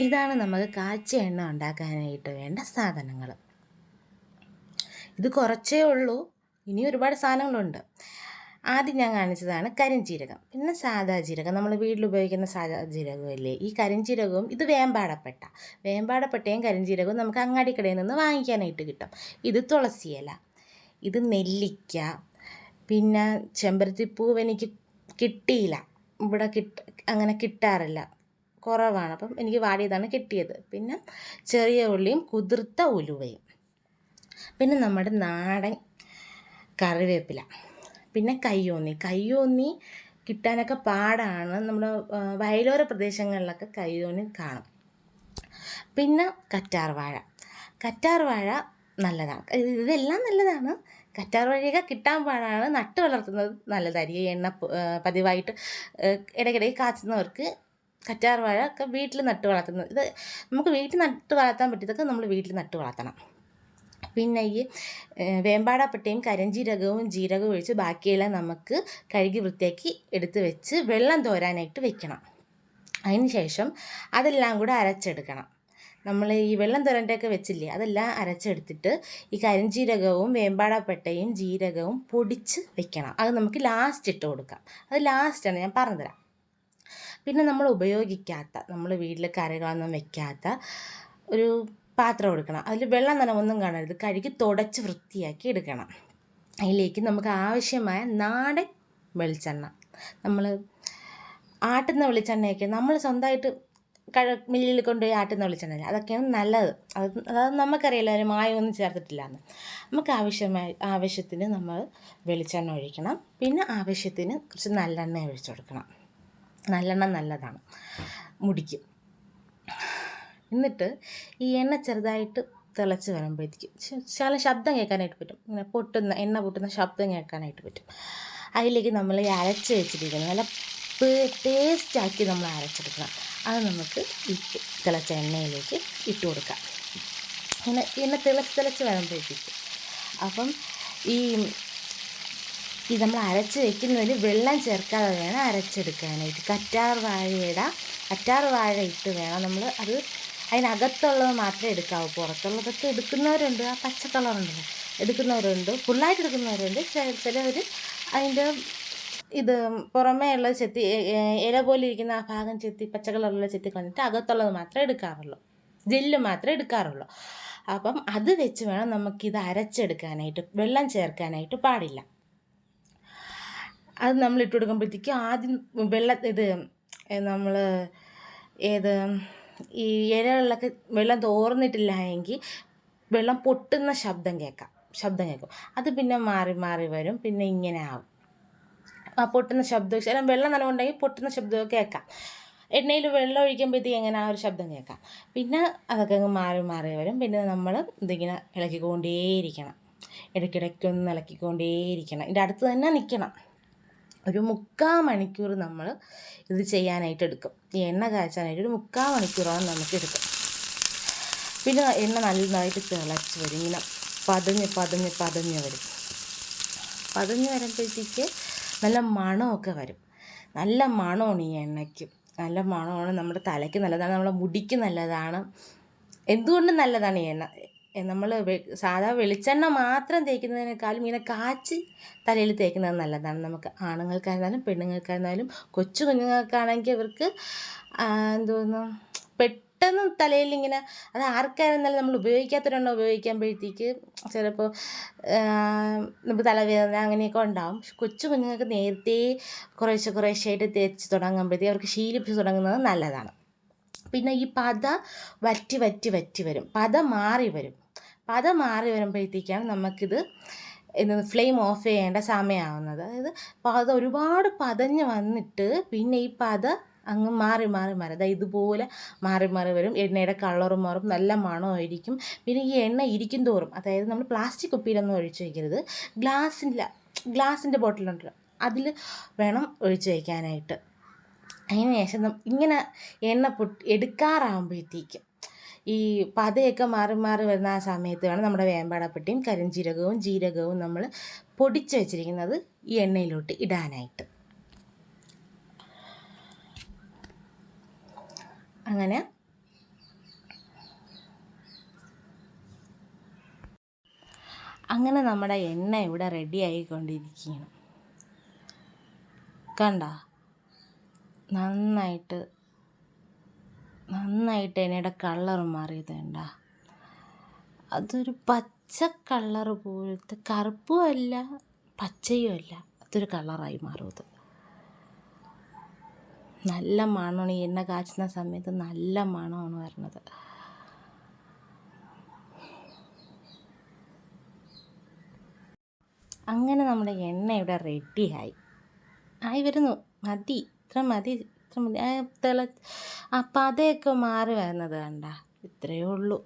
ഇതാണ് നമുക്ക് കാച്ചിയ എണ്ണ ഉണ്ടാക്കാനായിട്ട് വേണ്ട സാധനങ്ങൾ. ഇത് കുറച്ചേ ഉള്ളൂ, ഇനി ഒരുപാട് സാധനങ്ങളുണ്ട്. ആദ്യം ഞാൻ കാണിച്ചതാണ് കരിഞ്ജീരകം, പിന്നെ സാദാ ജീരകം, നമ്മൾ വീട്ടിൽ ഉപയോഗിക്കുന്ന സാദാ ജീരകമല്ലേ. ഈ കരിഞ്ജീരകവും ഇത് വേമ്പാടപ്പെട്ടയും കരിഞ്ജീരകവും നമുക്ക് അങ്ങാടിക്കടയിൽ നിന്ന് വാങ്ങിക്കാനായിട്ട് കിട്ടും. ഇത് തുളസിയില, ഇത് നെല്ലിക്ക, പിന്നെ ചെമ്പരത്തിപ്പൂവ് എനിക്ക് കിട്ടിയില്ല, ഇവിടെ അങ്ങനെ കിട്ടാറില്ല, കുറവാണ്. അപ്പം എനിക്ക് വാടിയതാണ് കിട്ടിയത്. പിന്നെ ചെറിയ ഉള്ളിയും കുതിർത്ത ഉലുവയും, പിന്നെ നമ്മുടെ നാടൻ കറിവേപ്പില, പിന്നെ കയ്യോന്നി കിട്ടാനൊക്കെ പാടാണ്. നമ്മുടെ വയലോര പ്രദേശങ്ങളിലൊക്കെ കയ്യോന്നി കാണും. പിന്നെ കറ്റാർ വാഴ നല്ലതാണ്. ഇതെല്ലാം നല്ലതാണ്. കറ്റാർ വാഴയൊക്കെ കിട്ടാൻ പാടാണ്. നട്ട് വളർത്തുന്നത് നല്ലതായിരിക്കും. ഈ എണ്ണ പതിവായിട്ട് ഇടയ്ക്കിടയ്ക്ക് കാച്ചുന്നവർക്ക് കറ്റാർ വാഴ ഒക്കെ വീട്ടിൽ നട്ട് വളർത്തുന്നത്, ഇത് നമുക്ക് വീട്ടിൽ നട്ട് വളർത്താൻ പറ്റിയതൊക്കെ നമ്മൾ വീട്ടിൽ നട്ട് വളർത്തണം. പിന്നെ ഈ വേമ്പാടപ്പട്ടയും കരിഞ്ജീരകവും ജീരകവും ഒഴിച്ച് ബാക്കിയെല്ലാം നമുക്ക് കഴുകി വൃത്തിയാക്കി എടുത്ത് വെച്ച് വെള്ളം തോരാനായിട്ട് വെക്കണം. അതിന് ശേഷം അതെല്ലാം കൂടെ അരച്ചെടുക്കണം. നമ്മൾ ഈ വെള്ളം തോരൻ്റെയൊക്കെ വെച്ചില്ലേ, അതെല്ലാം അരച്ചെടുത്തിട്ട് ഈ കരിഞ്ജീരകവും വേമ്പാടപ്പട്ടയും ജീരകവും പൊടിച്ച് വെക്കണം. അത് നമുക്ക് ലാസ്റ്റ് ഇട്ട് കൊടുക്കാം. അത് ലാസ്റ്റാണ്, ഞാൻ പറഞ്ഞുതരാം. പിന്നെ നമ്മൾ വീട്ടിൽ കറികളൊന്നും വെക്കാത്ത ഒരു പാത്രം എടുക്കണം. അതിൽ വെള്ളം നനവൊന്നും കാണരുത്. കഴുകി തുടച്ച് വൃത്തിയാക്കി എടുക്കണം. അതിലേക്ക് നമുക്ക് ആവശ്യമായ നാടൻ വെളിച്ചെണ്ണ, നമ്മൾ ആട്ടുന്ന വെളിച്ചെണ്ണയൊക്കെ നമ്മൾ സ്വന്തമായിട്ട് മില്ലിൽ കൊണ്ടുപോയി ആട്ടുന്ന വെളിച്ചെണ്ണ, അതൊക്കെയാണ് നല്ലത്. അത് നമുക്കറിയില്ല, അതിന് മായമൊന്നും ചേർത്തിട്ടില്ലാന്ന്. നമുക്ക് ആവശ്യത്തിന് നമ്മൾ വെളിച്ചെണ്ണ ഒഴിക്കണം. പിന്നെ ആവശ്യത്തിന് കുറച്ച് നല്ലെണ്ണ ഒഴിച്ചു കൊടുക്കണം. നല്ലെണ്ണ നല്ലതാണ് മുടിക്ക്. എന്നിട്ട് ഈ എണ്ണ ചെറുതായിട്ട് തിളച്ച് വരുമ്പോഴത്തേക്കും ശകലം ശബ്ദം കേൾക്കാനായിട്ട് പറ്റും. ഇങ്ങനെ എണ്ണ പൊട്ടുന്ന ശബ്ദം കേൾക്കാനായിട്ട് പറ്റും. അതിലേക്ക് നമ്മൾ ഈ അരച്ച് വെച്ചിരിക്കുന്നത് നല്ല പേസ്റ്റാക്കി നമ്മൾ അരച്ചെടുക്കണം. അത് നമുക്ക് ഈ തിളച്ച എണ്ണയിലേക്ക് ഇട്ട് കൊടുക്കാം. ഇങ്ങനെ എണ്ണ തിളച്ച് വരുമ്പോഴത്തേക്കും അപ്പം ഈ നമ്മൾ അരച്ച് വെക്കുന്നതിൽ വെള്ളം ചേർക്കാതെ വേണം അരച്ചെടുക്കാനായിട്ട്. കറ്റാർ വാഴ ഇട്ട് വേണം നമ്മൾ അത്. അതിനകത്തുള്ളത് മാത്രമേ എടുക്കാവൂ. പുറത്തുള്ളതൊക്കെ എടുക്കുന്നവരുണ്ട്, ആ പച്ച കളറുണ്ടല്ലോ, എടുക്കുന്നവരുണ്ട്, ഫുള്ളായിട്ട് എടുക്കുന്നവരുണ്ട്. ചിലവർ അതിൻ്റെ ഇത് പുറമേ ഉള്ളത് ചെത്തി, ഇല പോലെ ഇരിക്കുന്ന ആ ഭാഗം ചെത്തി, പച്ച കളറുള്ള ചെത്തി കളഞ്ഞിട്ട് അകത്തുള്ളത് മാത്രമേ എടുക്കാറുള്ളൂ, ജെല്ല് മാത്രമേ എടുക്കാറുള്ളൂ. അപ്പം അത് വെച്ച് വേണം നമുക്കിത് അരച്ചെടുക്കാനായിട്ട്. വെള്ളം ചേർക്കാനായിട്ട് പാടില്ല. അത് നമ്മൾ ഇട്ട് കൊടുക്കുമ്പോഴത്തേക്കും ആദ്യം നമ്മൾ ഈ ഇലകളിലൊക്കെ വെള്ളം തോർന്നിട്ടില്ല എങ്കിൽ വെള്ളം പൊട്ടുന്ന ശബ്ദം കേൾക്കും. അത് പിന്നെ മാറി വരും. പിന്നെ ഇങ്ങനെ ആവും. ആ പൊട്ടുന്ന ശബ്ദം, ചില വെള്ളം നനവുണ്ടെങ്കിൽ പൊട്ടുന്ന ശബ്ദമൊക്കെ കേൾക്കാം. എണ്ണയിൽ വെള്ളം ഒഴിക്കുമ്പോഴത്തേക്ക് എങ്ങനെ ആ ഒരു ശബ്ദം കേൾക്കാം. പിന്നെ അതൊക്കെ അങ്ങ് മാറി വരും. പിന്നെ നമ്മൾ ഇതിങ്ങനെ ഇളക്കിക്കൊണ്ടേയിരിക്കണം. ഇടയ്ക്കിടയ്ക്കൊന്ന് ഇളക്കിക്കൊണ്ടേയിരിക്കണം. ഇതിൻ്റെ അടുത്ത് തന്നെ നിൽക്കണം. ഒരു 3/4 മണിക്കൂർ നമ്മൾ ഇത് ചെയ്യാനായിട്ട് എടുക്കും. ഈ എണ്ണ കാച്ചാനായിട്ട് ഒരു 3/4 മണിക്കൂറോളം നമുക്ക് എടുക്കും. പിന്നെ എണ്ണ നന്നായിട്ട് തിളച്ച് വരും. ഇങ്ങനെ പതഞ്ഞ് വരും. പതഞ്ഞ് വരുമ്പോഴത്തേക്ക് നല്ല മണമൊക്കെ വരും. നല്ല മണമാണ് ഈ എണ്ണയ്ക്ക്. നല്ല മണമാണ്. നമ്മുടെ തലയ്ക്ക് നല്ലതാണ്, നമ്മുടെ മുടിക്ക് നല്ലതാണ്. എന്തുകൊണ്ടും നല്ലതാണ് ഈ എണ്ണ. നമ്മൾ സാധാ വെളിച്ചെണ്ണ മാത്രം തേക്കുന്നതിനേക്കാളും ഇങ്ങനെ കാച്ചി തലയിൽ തേക്കുന്നത് നല്ലതാണ്. നമുക്ക് ആണുങ്ങൾക്കായിരുന്നാലും പെണ്ണുങ്ങൾക്കായിരുന്നാലും കൊച്ചു കുഞ്ഞുങ്ങൾക്കാണെങ്കിൽ അവർക്ക് പെട്ടെന്ന് തലയിൽ ഇങ്ങനെ, അത് ആർക്കായിരുന്നാലും നമ്മൾ ഉപയോഗിക്കാത്തവരെണ്ണം ഉപയോഗിക്കുമ്പോഴത്തേക്ക് ചിലപ്പോൾ നമുക്ക് തലവേദന അങ്ങനെയൊക്കെ ഉണ്ടാകും. കൊച്ചു കുഞ്ഞുങ്ങൾക്ക് നേരത്തെ കുറേശ്ശെയായിട്ട് തേച്ച് തുടങ്ങുമ്പോഴത്തേക്ക് അവർക്ക് ശീലിപ്പിച്ച് തുടങ്ങുന്നത് നല്ലതാണ്. പിന്നെ ഈ പത വറ്റി വരും. പത മാറി വരുമ്പോഴത്തേക്കാണ് നമുക്കിത് ഫ്ലെയിം ഓഫ് ചെയ്യേണ്ട സമയമാവുന്നത്. അതായത് പത ഒരുപാട് പതഞ്ഞ് വന്നിട്ട് പിന്നെ ഈ പത അങ്ങ് മാറി അതായത് ഇതുപോലെ മാറി വരും. എണ്ണയുടെ കളറും മാറും, നല്ല മണമായിരിക്കും. പിന്നെ ഈ എണ്ണ ഇരിക്കും തോറും, അതായത് നമ്മൾ പ്ലാസ്റ്റിക് കുപ്പിയിലൊന്നും ഒഴിച്ച് വയ്ക്കരുത്. ഗ്ലാസിൻ്റെ ബോട്ടിലുണ്ടല്ലോ, അതിൽ വേണം ഒഴിച്ച് വയ്ക്കാനായിട്ട്. അതിന് ശേഷം ഇങ്ങനെ എണ്ണ എടുക്കാറാകുമ്പോഴത്തേക്കും ഈ പതയൊക്കെ മാറി വരുന്ന ആ സമയത്ത് വേണം നമ്മുടെ വേമ്പാടപ്പട്ടയും കരിഞ്ജീരകവും ജീരകവും നമ്മൾ പൊടിച്ച് വെച്ചിരിക്കുന്നത് ഈ എണ്ണയിലോട്ട് ഇടാനായിട്ട്. അങ്ങനെ അങ്ങനെ നമ്മുടെ എണ്ണ ഇവിടെ റെഡി ആയിക്കൊണ്ടിരിക്കുകയാണ്. കണ്ട, നന്നായിട്ട് എണ്ണയുടെ കളർ മാറിയത് കണ്ട. അതൊരു പച്ച കളർ പോലത്തെ, കറുപ്പും അല്ല പച്ചയും അല്ല, അതൊരു കളറായി മാറും. അത് നല്ല മണമാണ്. ഈ എണ്ണ കാച്ചുന്ന സമയത്ത് നല്ല മണമാണ് വരുന്നത്. അങ്ങനെ നമ്മുടെ എണ്ണ ഇവിടെ ആയി വരുന്നു. മതി, ഇത്ര മതി. പതയൊക്കെ മാറി വരുന്നത് കണ്ട. ഇത്രയേ ഉള്ളൂ.